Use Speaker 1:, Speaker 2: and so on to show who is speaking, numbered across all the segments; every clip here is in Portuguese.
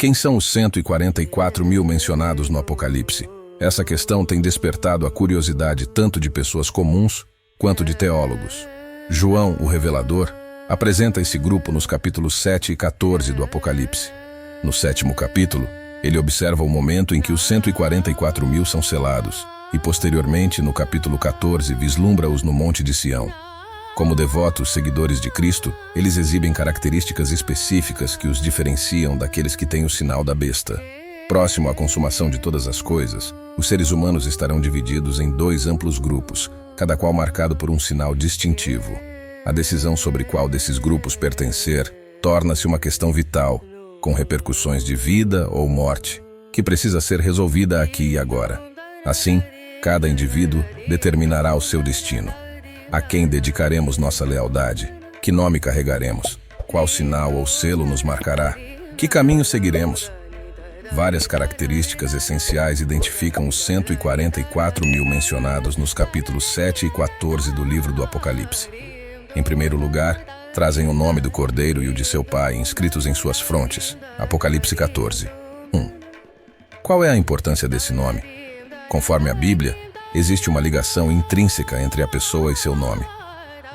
Speaker 1: Quem são os 144 mil mencionados no Apocalipse? Essa questão tem despertado a curiosidade tanto de pessoas comuns quanto de teólogos. João, o Revelador, apresenta esse grupo nos capítulos 7 e 14 do Apocalipse. No 7º capítulo, ele observa o momento em que os 144 mil são selados e, posteriormente, no capítulo 14, vislumbra-os no Monte de Sião. Como devotos seguidores de Cristo, eles exibem características específicas que os diferenciam daqueles que têm o sinal da besta. Próximo à consumação de todas as coisas, os seres humanos estarão divididos em 2 amplos grupos, cada qual marcado por um sinal distintivo. A decisão sobre qual desses grupos pertencer torna-se uma questão vital, com repercussões de vida ou morte, que precisa ser resolvida aqui e agora. Assim, cada indivíduo determinará o seu destino. A quem dedicaremos nossa lealdade? Que nome carregaremos? Qual sinal ou selo nos marcará? Que caminho seguiremos? Várias características essenciais identificam os 144 mil mencionados nos capítulos 7 e 14 do livro do Apocalipse. Em primeiro lugar, trazem o nome do Cordeiro e o de seu Pai inscritos em suas frontes. Apocalipse 14, 1. Qual é a importância desse nome? Conforme a Bíblia, existe uma ligação intrínseca entre a pessoa e seu nome.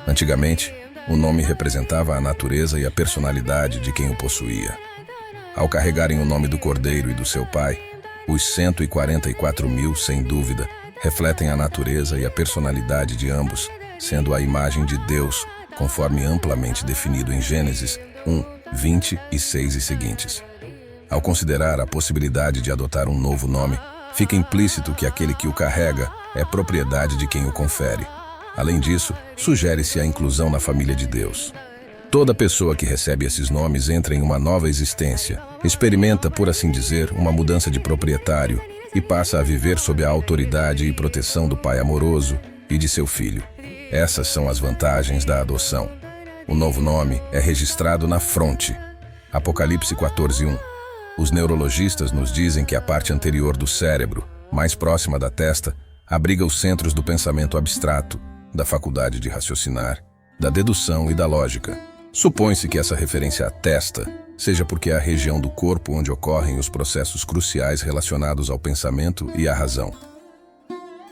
Speaker 1: Antigamente, o nome representava a natureza e a personalidade de quem o possuía. Ao carregarem o nome do Cordeiro e do seu Pai, os 144 mil, sem dúvida, refletem a natureza e a personalidade de ambos, sendo a imagem de Deus, conforme amplamente definido em Gênesis 1, 26 e seguintes. Ao considerar a possibilidade de adotar um novo nome, fica implícito que aquele que o carrega é propriedade de quem o confere. Além disso, sugere-se a inclusão na família de Deus. Toda pessoa que recebe esses nomes entra em uma nova existência, experimenta, por assim dizer, uma mudança de proprietário e passa a viver sob a autoridade e proteção do Pai amoroso e de seu Filho. Essas são as vantagens da adoção. O novo nome é registrado na fronte. Apocalipse 14:1. Os neurologistas nos dizem que a parte anterior do cérebro, mais próxima da testa, abriga os centros do pensamento abstrato, da faculdade de raciocinar, da dedução e da lógica. Supõe-se que essa referência à testa seja porque é a região do corpo onde ocorrem os processos cruciais relacionados ao pensamento e à razão.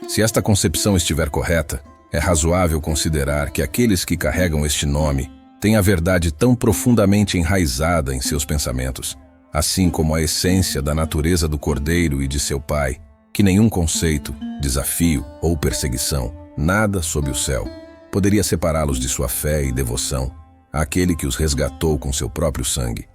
Speaker 1: Se esta concepção estiver correta, é razoável considerar que aqueles que carregam este nome têm a verdade tão profundamente enraizada em seus pensamentos, assim como a essência da natureza do Cordeiro e de seu Pai, que nenhum conceito, desafio ou perseguição, nada sob o céu, poderia separá-los de sua fé e devoção àquele que os resgatou com seu próprio sangue.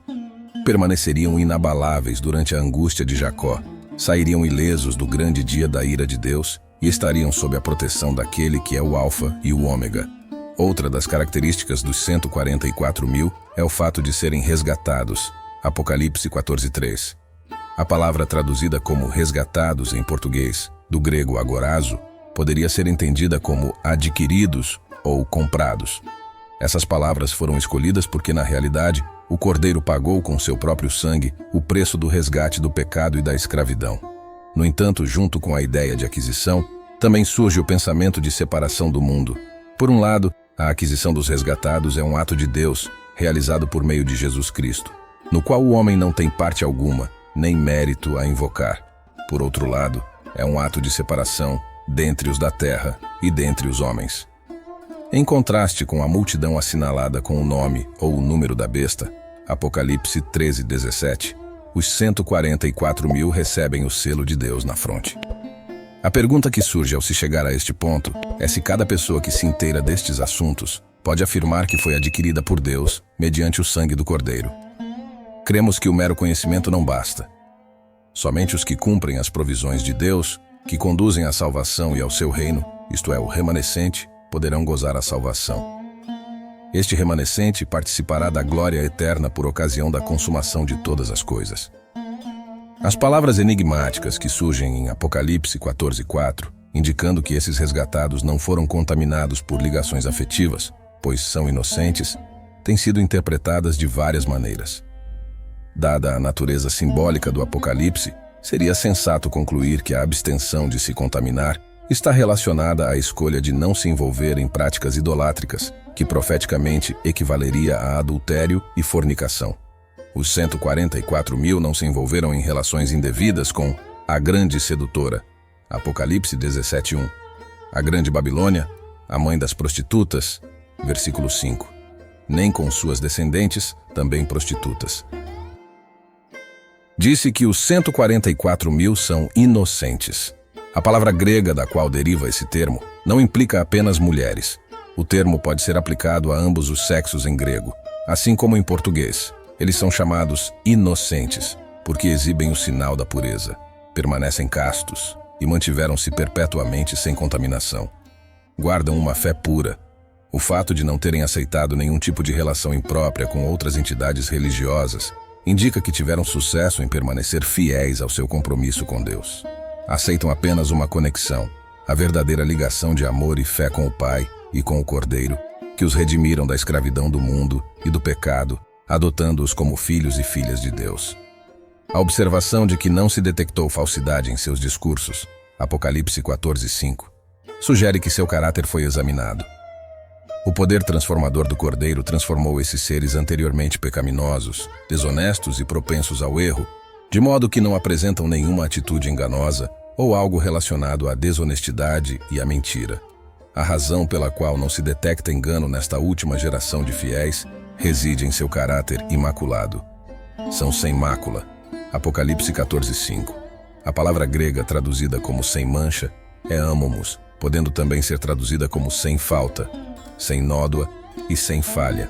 Speaker 1: Permaneceriam inabaláveis durante a angústia de Jacó, sairiam ilesos do grande dia da ira de Deus e estariam sob a proteção daquele que é o Alfa e o Ômega. Outra das características dos 144 mil é o fato de serem resgatados. Apocalipse 14:3. A palavra traduzida como resgatados em português, do grego agorazo, poderia ser entendida como adquiridos ou comprados. Essas palavras foram escolhidas porque, na realidade, o Cordeiro pagou com seu próprio sangue o preço do resgate do pecado e da escravidão. No entanto, junto com a ideia de aquisição, também surge o pensamento de separação do mundo. Por um lado, a aquisição dos resgatados é um ato de Deus, realizado por meio de Jesus Cristo, no qual o homem não tem parte alguma, nem mérito a invocar. Por outro lado, é um ato de separação dentre os da terra e dentre os homens. Em contraste com a multidão assinalada com o nome ou o número da besta, Apocalipse 13:17, os 144 mil recebem o selo de Deus na fronte. A pergunta que surge ao se chegar a este ponto é se cada pessoa que se inteira destes assuntos pode afirmar que foi adquirida por Deus mediante o sangue do Cordeiro. Cremos que o mero conhecimento não basta. Somente os que cumprem as provisões de Deus, que conduzem à salvação e ao seu reino, isto é, o remanescente, poderão gozar a salvação. Este remanescente participará da glória eterna por ocasião da consumação de todas as coisas. As palavras enigmáticas que surgem em Apocalipse 14:4, indicando que esses resgatados não foram contaminados por ligações afetivas, pois são inocentes, têm sido interpretadas de várias maneiras. Dada a natureza simbólica do Apocalipse, seria sensato concluir que a abstenção de se contaminar está relacionada à escolha de não se envolver em práticas idolátricas, que profeticamente equivaleria a adultério e fornicação. Os 144 mil não se envolveram em relações indevidas com a grande sedutora. Apocalipse 17:1. A grande Babilônia, a mãe das prostitutas. Versículo 5. Nem com suas descendentes, também prostitutas. Disse que os 144 mil são inocentes. A palavra grega da qual deriva esse termo não implica apenas mulheres. O termo pode ser aplicado a ambos os sexos em grego, assim como em português. Eles são chamados inocentes, porque exibem o sinal da pureza, permanecem castos e mantiveram-se perpetuamente sem contaminação. Guardam uma fé pura. O fato de não terem aceitado nenhum tipo de relação imprópria com outras entidades religiosas indica que tiveram sucesso em permanecer fiéis ao seu compromisso com Deus. Aceitam apenas uma conexão, a verdadeira ligação de amor e fé com o Pai e com o Cordeiro, que os redimiram da escravidão do mundo e do pecado, adotando-os como filhos e filhas de Deus. A observação de que não se detectou falsidade em seus discursos, Apocalipse 14:5, sugere que seu caráter foi examinado. O poder transformador do Cordeiro transformou esses seres anteriormente pecaminosos, desonestos e propensos ao erro, de modo que não apresentam nenhuma atitude enganosa ou algo relacionado à desonestidade e à mentira. A razão pela qual não se detecta engano nesta última geração de fiéis reside em seu caráter imaculado. São sem mácula. Apocalipse 14:5. A palavra grega traduzida como sem mancha é amomos, podendo também ser traduzida como sem falta, sem nódoa e sem falha.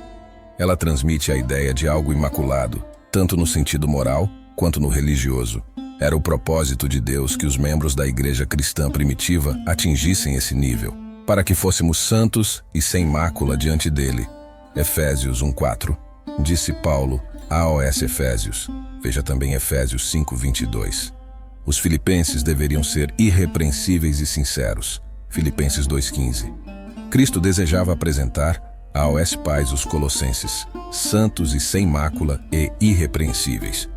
Speaker 1: Ela transmite a ideia de algo imaculado, tanto no sentido moral quanto no religioso. Era o propósito de Deus que os membros da igreja cristã primitiva atingissem esse nível, para que fôssemos santos e sem mácula diante dele. Efésios 1:4. Disse Paulo aos Efésios. Veja também Efésios 5:22. Os filipenses deveriam ser irrepreensíveis e sinceros. Filipenses 2:15. Cristo desejava apresentar aos pais os colossenses, santos e sem mácula e irrepreensíveis.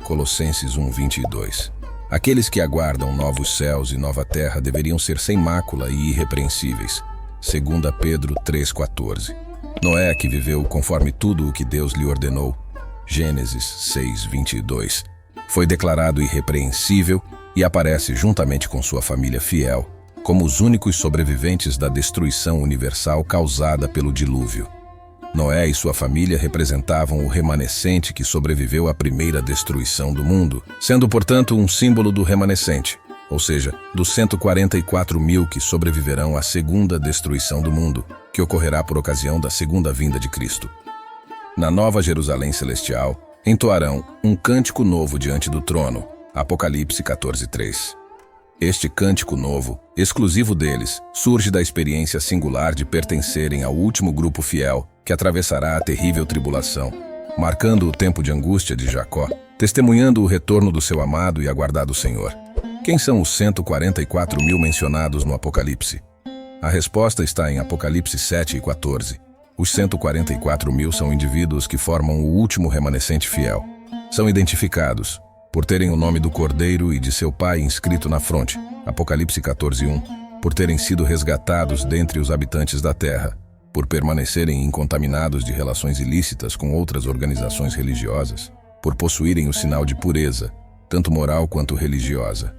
Speaker 1: Colossenses 1:22. Aqueles que aguardam novos céus e nova terra deveriam ser sem mácula e irrepreensíveis. 2 Pedro 3:14. Noé, que viveu conforme tudo o que Deus lhe ordenou. Gênesis 6:22. Foi declarado irrepreensível e aparece juntamente com sua família fiel, como os únicos sobreviventes da destruição universal causada pelo dilúvio. Noé e sua família representavam o remanescente que sobreviveu à primeira destruição do mundo, sendo, portanto, um símbolo do remanescente, ou seja, dos 144 mil que sobreviverão à segunda destruição do mundo, que ocorrerá por ocasião da segunda vinda de Cristo. Na Nova Jerusalém Celestial, entoarão um cântico novo diante do trono, Apocalipse 14:3. Este cântico novo, exclusivo deles, surge da experiência singular de pertencerem ao último grupo fiel que atravessará a terrível tribulação, marcando o tempo de angústia de Jacó, testemunhando o retorno do seu amado e aguardado Senhor. Quem são os 144 mil mencionados no Apocalipse? A resposta está em Apocalipse 7:14. Os 144 mil são indivíduos que formam o último remanescente fiel. São identificados por terem o nome do Cordeiro e de seu Pai inscrito na fronte, Apocalipse 14:1, por terem sido resgatados dentre os habitantes da terra, por permanecerem incontaminados de relações ilícitas com outras organizações religiosas, por possuírem o sinal de pureza, tanto moral quanto religiosa,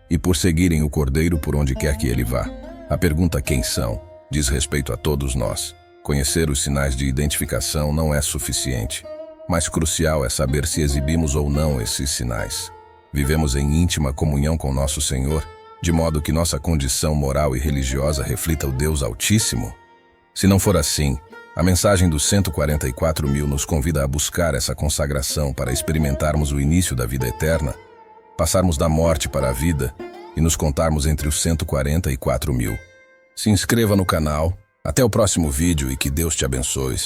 Speaker 1: e por seguirem o Cordeiro por onde quer que ele vá. A pergunta quem são diz respeito a todos nós. Conhecer os sinais de identificação não é suficiente. Mais crucial é saber se exibimos ou não esses sinais. Vivemos em íntima comunhão com nosso Senhor, de modo que nossa condição moral e religiosa reflita o Deus Altíssimo? Se não for assim, a mensagem dos 144 mil nos convida a buscar essa consagração para experimentarmos o início da vida eterna, passarmos da morte para a vida e nos contarmos entre os 144 mil. Se inscreva no canal. Até o próximo vídeo e que Deus te abençoe.